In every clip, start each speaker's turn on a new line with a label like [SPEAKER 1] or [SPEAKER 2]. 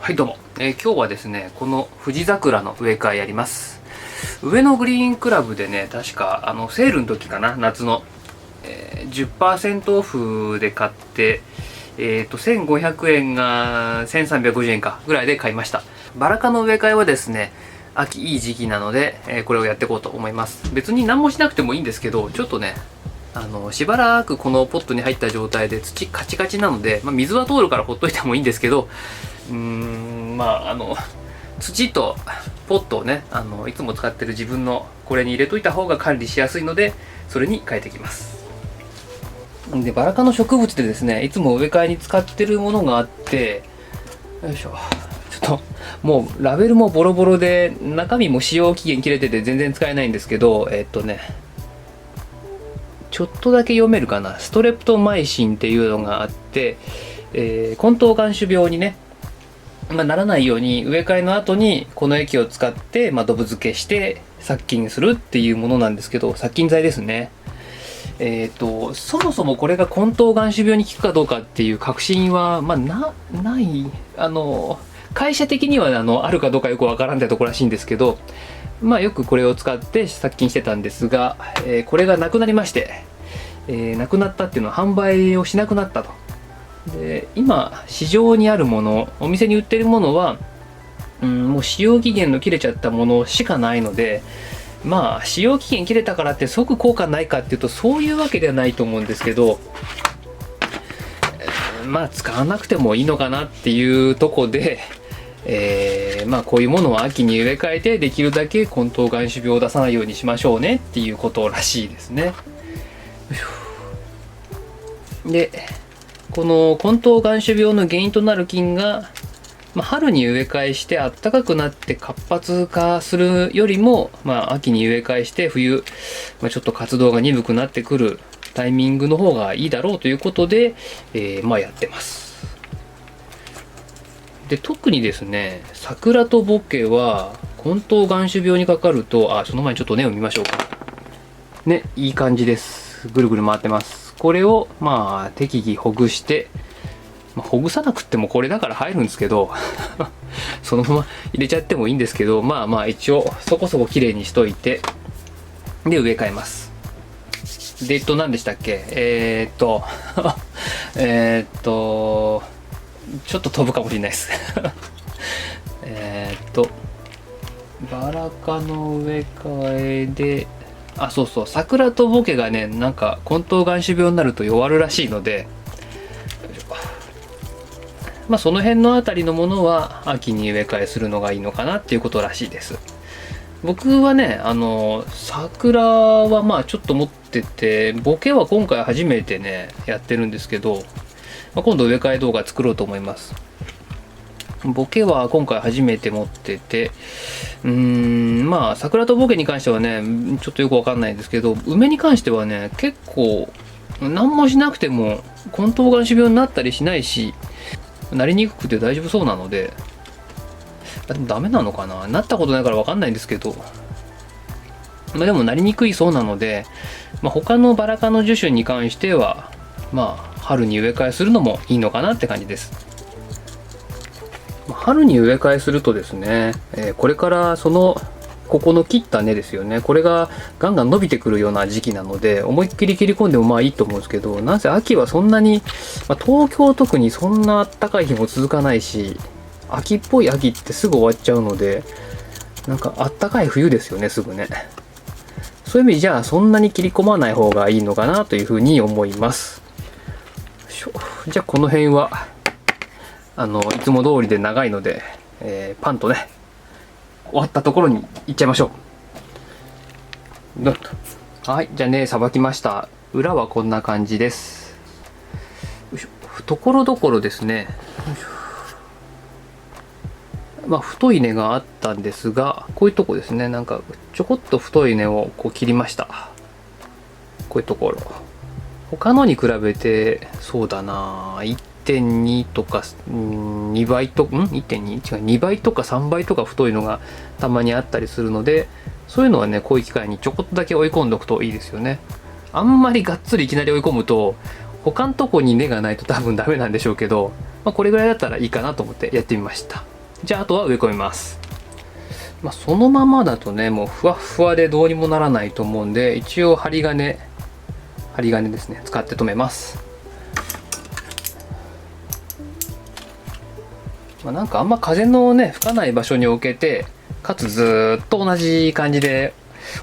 [SPEAKER 1] はいどうも、今日はですねこの富士桜の植え替えやります。上野グリーンクラブでね、確かセールの時かな、夏の、10% オフで買って、1500円が1350円かぐらいで買いました。バラ科の植え替えはですね、秋いい時期なので、これをやっていこうと思います。別に何もしなくてもいいんですけど、ちょっとねしばらくこのポットに入った状態で土カチカチなので、水は通るからほっといてもいいんですけど、土とポットをね、いつも使ってる自分のこれに入れといた方が管理しやすいので、それに変えていきます。でバラ科の植物でですね、いつも植え替えに使ってるものがあって、よいしょ、ちょっともうラベルもボロボロで中身も使用期限切れてて全然使えないんですけど、ちょっとだけ読めるかな。ストレプトマイシンっていうのがあって、根頭眼種病にね、ならないように植え替えの後にこの液を使って、ドブ漬けして殺菌するっていうものなんですけど、殺菌剤ですね。そもそもこれが根頭眼種病に効くかどうかっていう確信は、ない。会社的にはあるかどうかよくわからんってところらしいんですけど、よくこれを使って殺菌してたんですが、これがなくなりまして、なくなったっていうのは販売をしなくなったと。で今市場にあるもの、お店に売ってるものは、もう使用期限の切れちゃったものしかないので、使用期限切れたからって即効果ないかっていうとそういうわけではないと思うんですけど、使わなくてもいいのかなっていうとこで、こういうものは秋に植え替えてできるだけ根頭眼種病を出さないようにしましょうねっていうことらしいですね。でこの根頭眼種病の原因となる菌が、春に植え替えして暖かくなって活発化するよりも、秋に植え替えして冬、ちょっと活動が鈍くなってくるタイミングの方がいいだろうということで、やってます。で特にですね、桜とボケは根頭眼種病にかかると、その前にちょっと根を見ましょうかね。いい感じです。ぐるぐる回ってます。これを適宜ほぐして、ほぐさなくってもこれだから入るんですけどそのまま入れちゃってもいいんですけど、一応そこそこ綺麗にしといて、で植え替えます。で何でしたっけ、ちょっと飛ぶかもしれないですバラ科の植え替えで、そうそう、桜とボケがね、なんか根頭眼種病になると弱るらしいので、その辺のあたりのものは秋に植え替えするのがいいのかなっていうことらしいです。僕はね、桜はちょっと持ってて、ボケは今回初めてねやってるんですけど、今度植え替え動画作ろうと思います。ボケは今回初めて持ってて、桜とボケに関してはねちょっとよくわかんないんですけど、梅に関してはね結構何もしなくても根頭眼種病になったりしないし、なりにくくて大丈夫そうなので、でもダメなのかな、なったことないからわかんないんですけど、でもなりにくいそうなので、他のバラ科の樹種に関しては春に植え替えするのもいいのかなって感じです。春に植え替えするとですね、これからここの切った根ですよね、これがガンガン伸びてくるような時期なので、思いっきり切り込んでもいいと思うんですけど、なんせ秋はそんなに、東京特にそんな暖かい日も続かないし、秋っぽい秋ってすぐ終わっちゃうので、なんか暖かい冬ですよね、すぐね。そういう意味じゃそんなに切り込まない方がいいのかなというふうに思います。じゃあこの辺はいつも通りで長いので、パンとね終わったところに行っちゃいましょう。はい、じゃあねさばきました。裏はこんな感じです。ところどころですね、太い根があったんですが、こういうとこですね、なんかちょこっと太い根をこう切りました。こういうところ他のに比べてそうだな、1.2 とか2倍と1.2 違う2倍とか3倍とか太いのがたまにあったりするので、そういうのはねこういう機会にちょこっとだけ追い込んでおくといいですよね。あんまりがっつりいきなり追い込むと他のとこに根がないと多分ダメなんでしょうけど、これぐらいだったらいいかなと思ってやってみました。じゃああとは植え込みます。そのままだとねもうふわっふわでどうにもならないと思うんで、一応針金ですね使って留めます。なんかあんま風のね吹かない場所に置けて、かつずーっと同じ感じで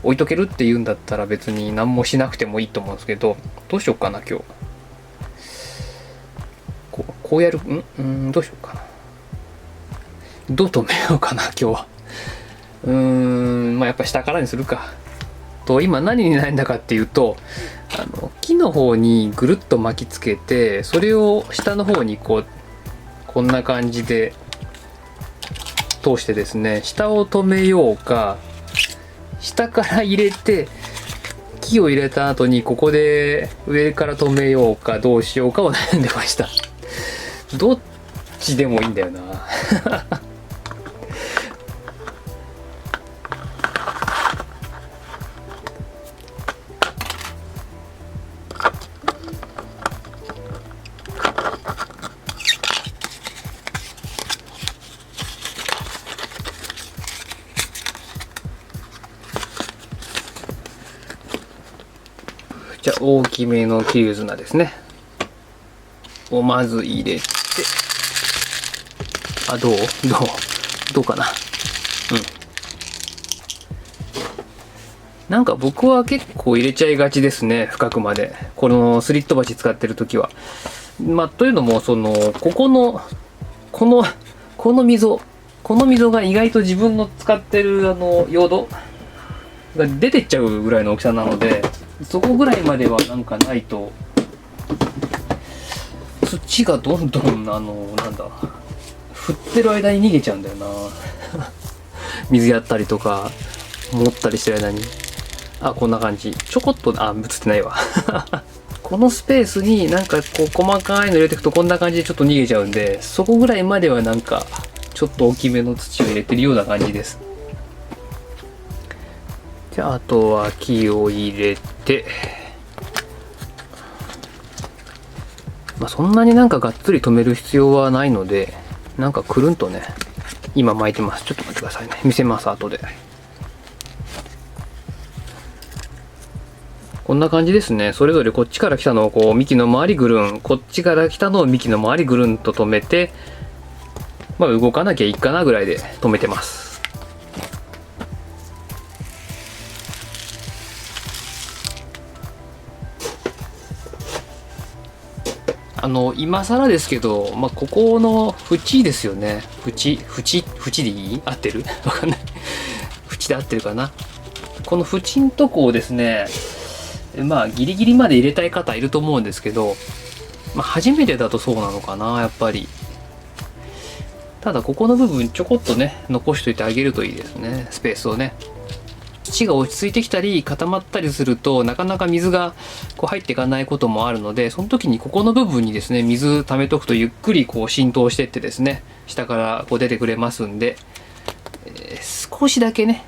[SPEAKER 1] 置いとけるっていうんだったら別に何もしなくてもいいと思うんですけど、どうしようかな今日。こうやるどうしようかな。どう止めようかな今日は。やっぱ下からにするか。と今何に悩んだかっていうと、木の方にぐるっと巻きつけて、それを下の方にこんな感じで通してですね、下を止めようか、下から入れて木を入れた後にここで上から止めようかどうしようかを悩んでました。どっちでもいいんだよな。じゃあ大きめの切り綱ですねをまず入れて、どうかな。なんか僕は結構入れちゃいがちですね、深くまで。このスリット鉢使ってる時は。というのもこの溝が意外と自分の使ってる用土が出てっちゃうぐらいの大きさなので、そこぐらいまではなんかないと土がどんどん振ってる間に逃げちゃうんだよな。水やったりとか持ったりしてる間に、こんな感じ、ちょこっと映ってないわ。このスペースになんか細かいの入れていくとこんな感じでちょっと逃げちゃうんで、そこぐらいまではなんかちょっと大きめの土を入れてるような感じです。じゃああとは木を入れて、そんなになんかがっつり止める必要はないので、なんかくるんとね今巻いてます。ちょっと待ってくださいね、見せます後で。こんな感じですね。それぞれこっちから来たのを幹の周りぐるん、こっちから来たのを幹の周りぐるんと止めて、動かなきゃいいかなぐらいで止めてます。今更ですけど、ここの縁ですよね。縁でいい？合ってる？わかんない。縁で合ってるかな。この縁んとこをですね、ギリギリまで入れたい方いると思うんですけど、初めてだとそうなのかな、やっぱり。ただここの部分ちょこっとね残しといてあげるといいですね、スペースをね。土が落ち着いてきたり固まったりするとなかなか水が入っていかないこともあるので、その時にここの部分にですね水溜めとくとゆっくり浸透していってですね、下から出てくれますんで、少しだけね、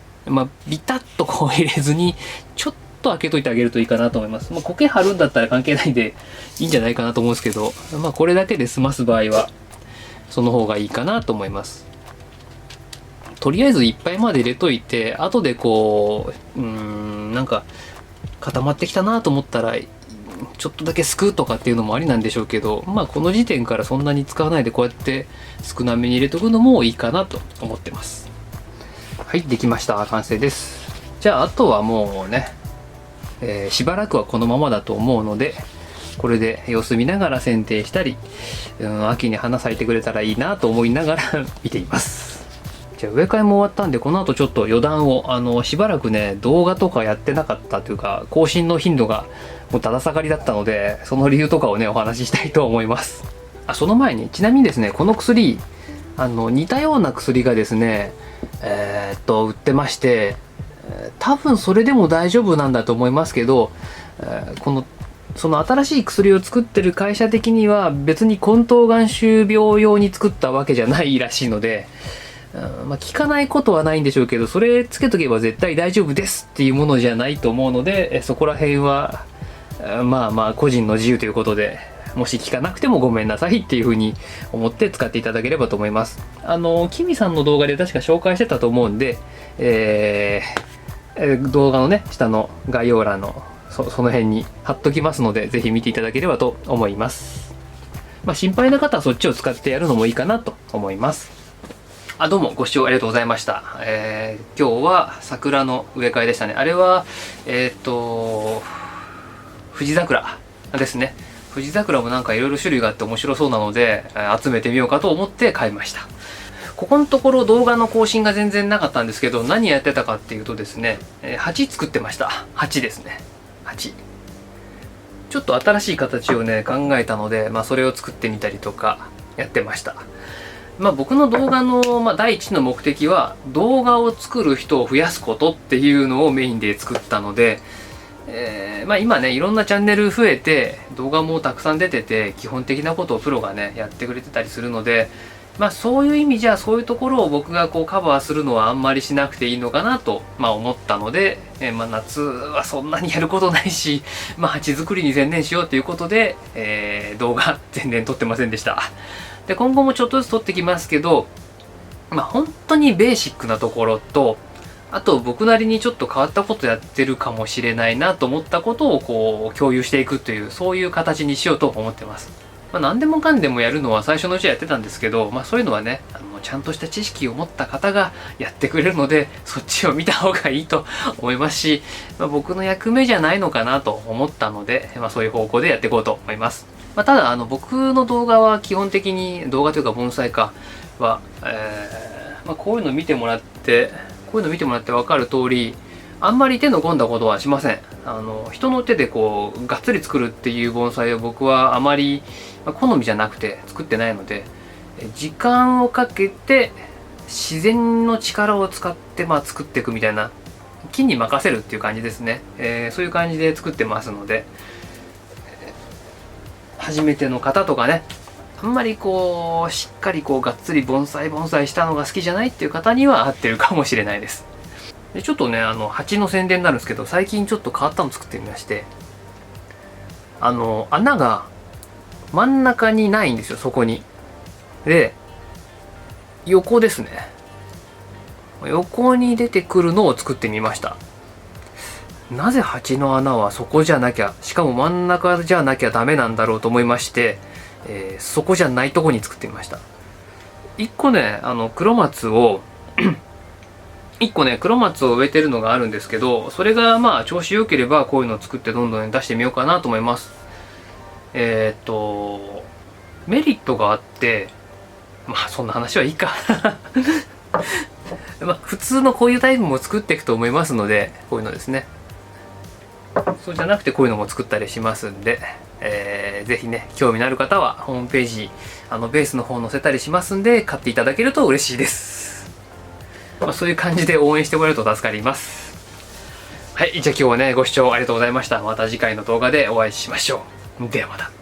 [SPEAKER 1] ビタッと入れずにちょっと開けといてあげるといいかなと思います。苔張るんだったら関係ないんでいいんじゃないかなと思うんですけど、これだけで済ます場合はその方がいいかなと思います。とりあえずいっぱいまで入れといて、後でなんか固まってきたなと思ったらちょっとだけすくうとかっていうのもありなんでしょうけど、この時点からそんなに使わないでこうやって少なめに入れとくのもいいかなと思ってます。はい、できました。完成です。じゃああとはもうね、しばらくはこのままだと思うので、これで様子見ながら剪定したり、秋に花咲いてくれたらいいなと思いながら見ています。じゃあ植え替えも終わったんで、この後ちょっと余談を、しばらくね動画とかやってなかったというか、更新の頻度がもうだだ下がりだったので、その理由とかをねお話ししたいと思います。その前にちなみにですね、この薬似たような薬がですね売ってまして、多分それでも大丈夫なんだと思いますけど、その新しい薬を作ってる会社的には別に根頭眼臭病用に作ったわけじゃないらしいので、効かないことはないんでしょうけど、それつけとけば絶対大丈夫ですっていうものじゃないと思うので、そこら辺は個人の自由ということでもし聞かなくてもごめんなさいっていう風に思って使っていただければと思います。キミさんの動画で確か紹介してたと思うんで、動画のね、下の概要欄のその辺に貼っときますので、ぜひ見ていただければと思います。心配な方はそっちを使ってやるのもいいかなと思います。どうもご視聴ありがとうございました。今日は桜の植え替えでしたね。あれは、富士桜ですね。富士桜もなんかいろいろ種類があって面白そうなので、集めてみようかと思って買いました。ここのところ動画の更新が全然なかったんですけど、何やってたかっていうとですね、鉢作ってました。鉢ですね。鉢。ちょっと新しい形をね、考えたので、それを作ってみたりとかやってました。僕の動画の、第一の目的は、動画を作る人を増やすことっていうのをメインで作ったので、今ね、いろんなチャンネル増えて、動画もたくさん出てて、基本的なことをプロがね、やってくれてたりするので、そういう意味じゃ、そういうところを僕がカバーするのはあんまりしなくていいのかなと、思ったので、夏はそんなにやることないし、鉢作りに専念しようということで、動画全然撮ってませんでした。で、今後もちょっとずつ撮ってきますけど、本当にベーシックなところと、あと僕なりにちょっと変わったことやってるかもしれないなと思ったことを共有していくという、そういう形にしようと思ってます。何でもかんでもやるのは最初のうちはやってたんですけど、そういうのはね、ちゃんとした知識を持った方がやってくれるので、そっちを見た方がいいと思いますし、僕の役目じゃないのかなと思ったので、そういう方向でやっていこうと思います。ただ僕の動画は基本的に、動画というか盆栽かは、こういうの見てもらって分かる通り、あんまり手の込んだことはしません。人の手でがっつり作るっていう盆栽を僕はあまり、好みじゃなくて作ってないので、時間をかけて自然の力を使って作っていくみたいな、木に任せるっていう感じですね。そういう感じで作ってますので、初めての方とかね、あんまりしっかりがっつり盆栽したのが好きじゃないっていう方には合ってるかもしれないです。でちょっとね、鉢の宣伝になるんですけど、最近ちょっと変わったの作ってみまして、穴が真ん中にないんですよ、そこに。で、横ですね。横に出てくるのを作ってみました。なぜ鉢の穴はそこじゃなきゃ、しかも真ん中じゃなきゃダメなんだろうと思いまして、そこじゃないとこに作ってみました。一個ね、黒松を黒松を植えてるのがあるんですけど、それが調子良ければこういうのを作ってどんどん出してみようかなと思います。メリットがあって、そんな話はいいか普通のこういうタイプも作っていくと思いますので、こういうのですね。そうじゃなくてこういうのも作ったりしますんで、ぜひね、興味のある方はホームページ、ベースの方載せたりしますんで、買っていただけると嬉しいです。そういう感じで応援してもらえると助かります。はい、じゃあ今日はね、ご視聴ありがとうございました。また次回の動画でお会いしましょう。ではまた。